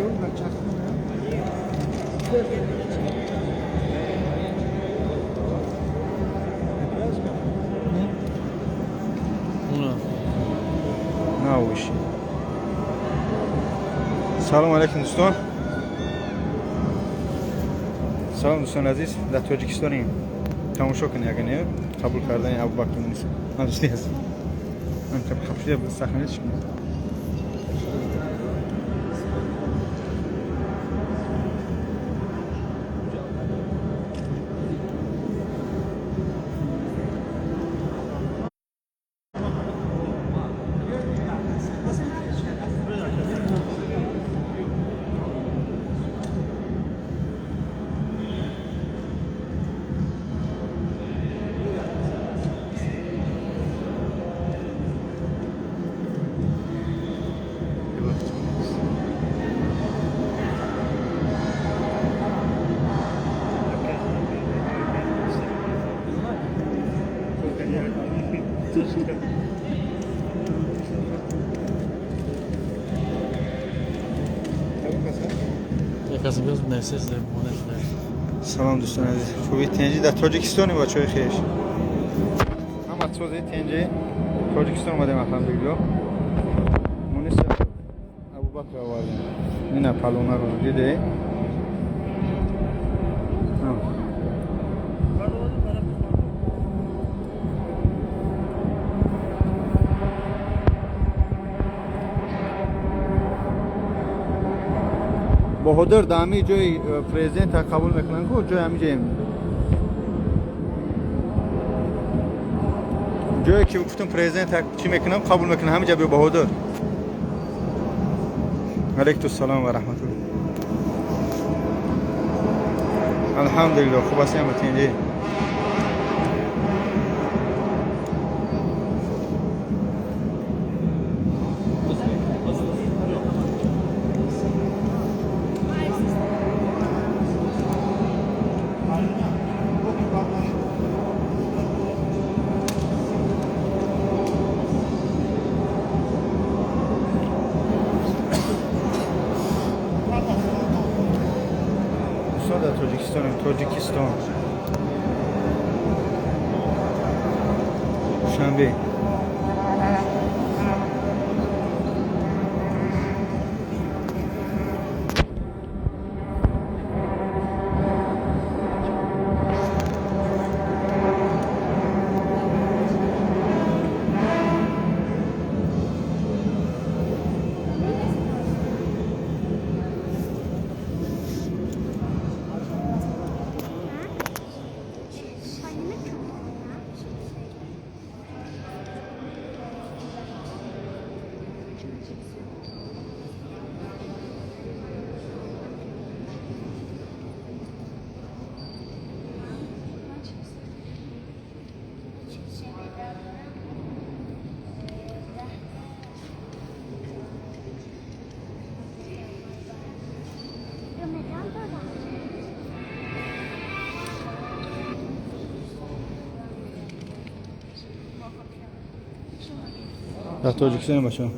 yol ben çaktırmıyorum. نه اوشی سلام علیکم دوستان. سلام دوستان عزیز، در تاجیکستانیم. تماشا کنید اگر نه قبول کردن ابوبکر نیست. من دوستی هستم. من خفیه به صحنه چی کنم. سلام دوستان عزیز. خوبی تنجی در تاجیکستانی بچه‌های خیش. هم از توزیع تنجی تاجیکستان اومدیم الحمدلله. مونس ابوبکر آوردیم. اینا پالونا رو دیده. بهادر دامی جای پرزیدنت قبول میکنن کو جای همینجا جایی که گفتم پرزیدنت چی میکنم قبول میکنم همینجا به بهادر. علیکم السلام و رحمت الله. الحمدلله خوب هستیم متینجی. در تاجیکستان شنبه در تاجیکستان باشه.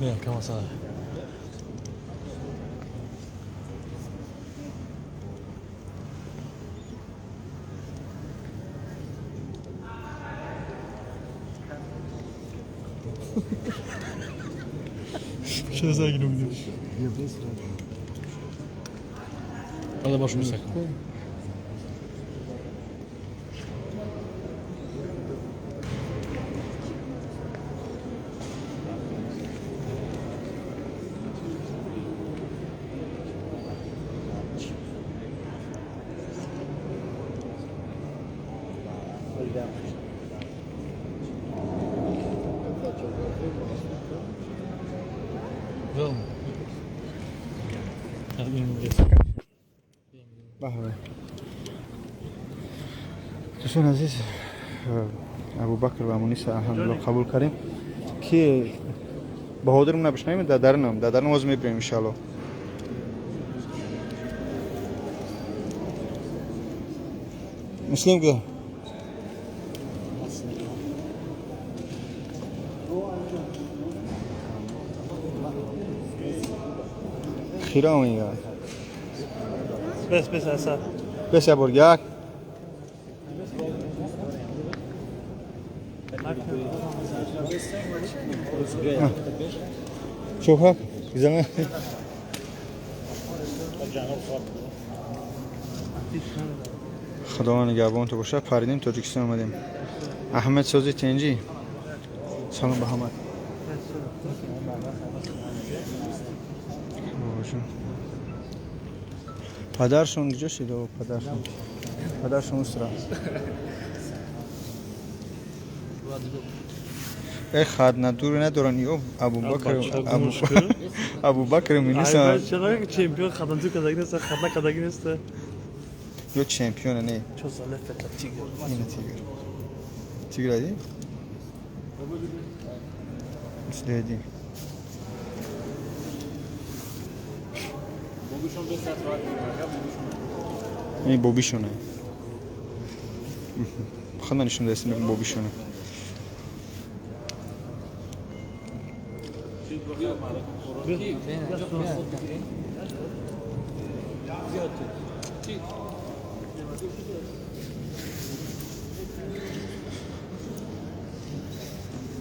Bien, comment ça va? چه سرگیرم میدونی حالا باشم سکن Wel. Ja, بله. دوستان عزیز ابوبکر و مونیس الحمدلله قبول کردیم که بهادرم نبشنیم دادرنم از میبریم انشالله مسلم که خیره میگه بس اصلا بس یا برگر شوف هاك زمان خداوند نگهبان تو باشه پریدیم تاجیکستان اومدیم احمد سازی تنجی سلام به احمد پدرشون کجا شده و پدرشون استرا ای خد ندور ندارن یو ابوبکر میلیسا چرا چمپیون خدام تو کداگی نیست خدنا کداگی نیست یو چمپیون نه چه ساله فتا تیگر اینه تیگر ای مثل دی این بوبیشونه خدا نشون دست میگم بوبیشونه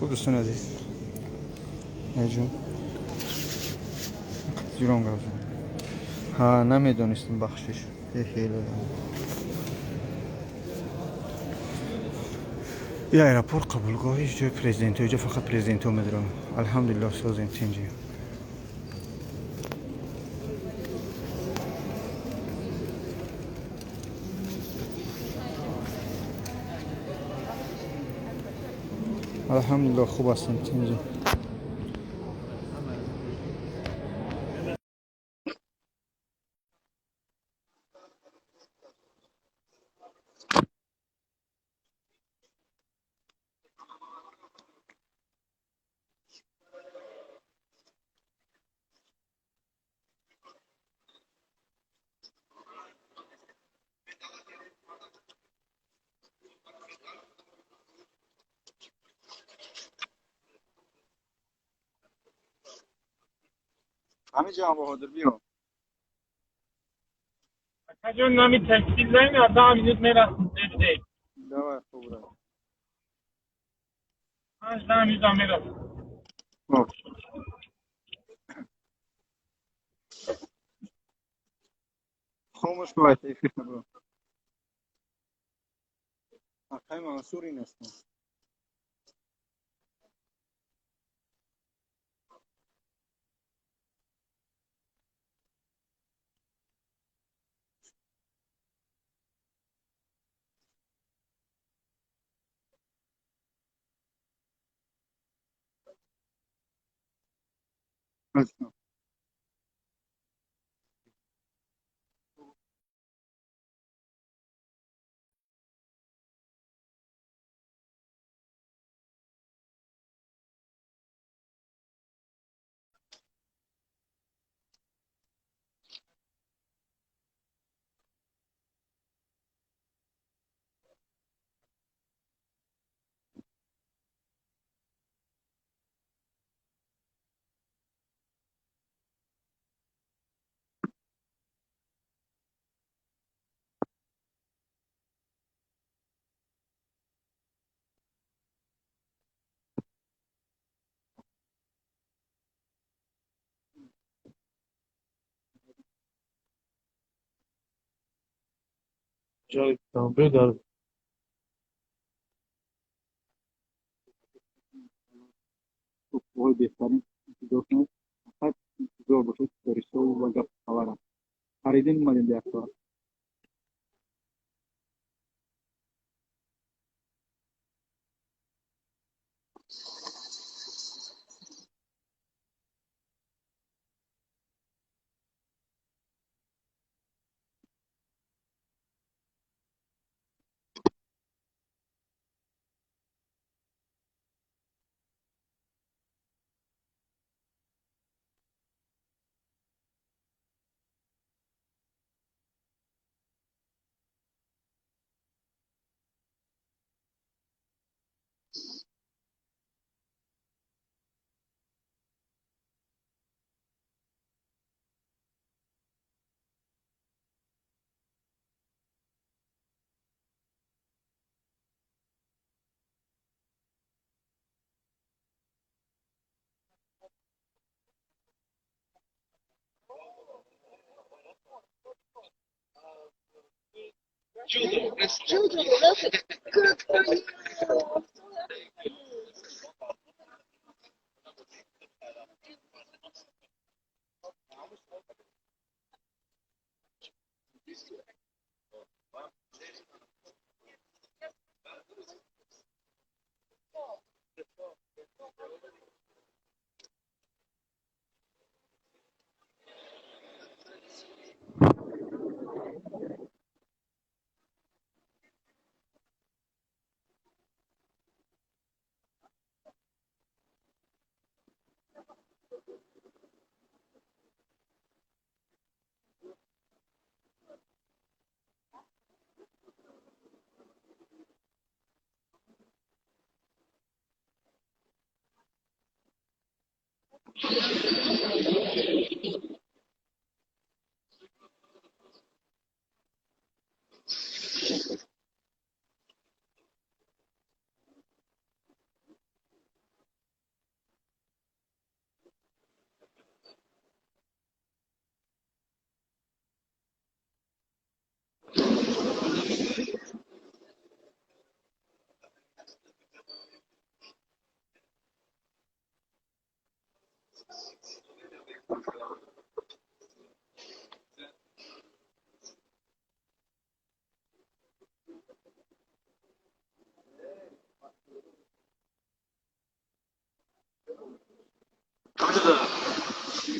خوب دوستان عزیز نجوم زیران گفتم ها نمیدونستم بخشش خیلی یا ایرپورت قبولگاهش جای پرزیدنت اینجا فقط پرزیدنت میدارم الحمدلله سازیم تینجی الحمدلله خوب هستیم تینجی همه جا بهادر بیا اگر نمی تکمیل نمی 10 minut میرسیم دیگه دعوت خوب را 5 minut میرسیم خب خاموش باید تیفیق برو اقای منصور این هستم جای تنبه در وای بهترین انتظار فقط انتظار باشه داشته و گپ خبرم خریدین اومدین دیگه Children, that's good for you.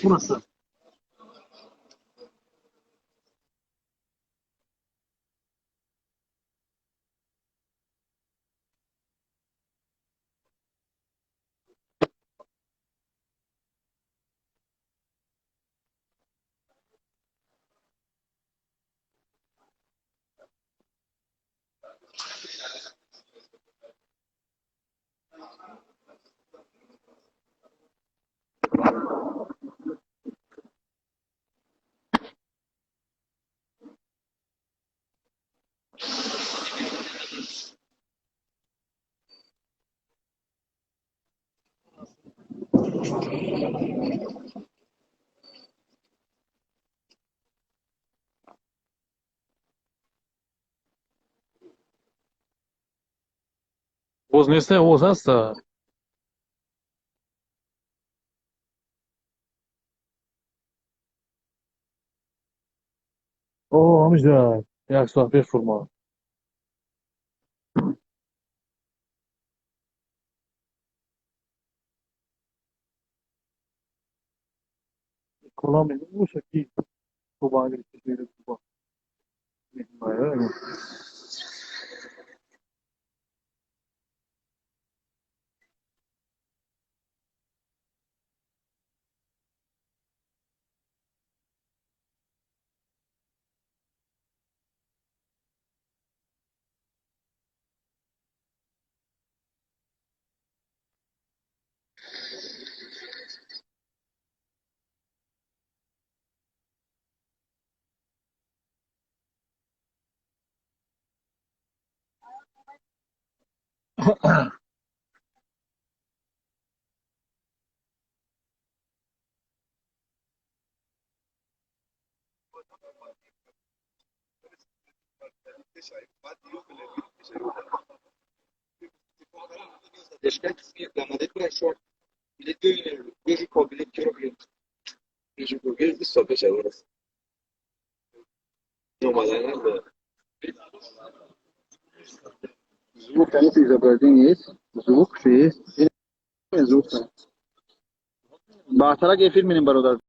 burası. Вознесне воз هست. اوه همینجا یک ساعت پیش فرمان کلام نمیشه کی تو باید کشید تو با نمیشه Deixa que dá uma depressão. Ele tem vejo cobre que eu vejo que eu só deixa agora. Não mais nada. Звук, они изображение есть, звук есть, звук. Bahtara ke film benim baroda.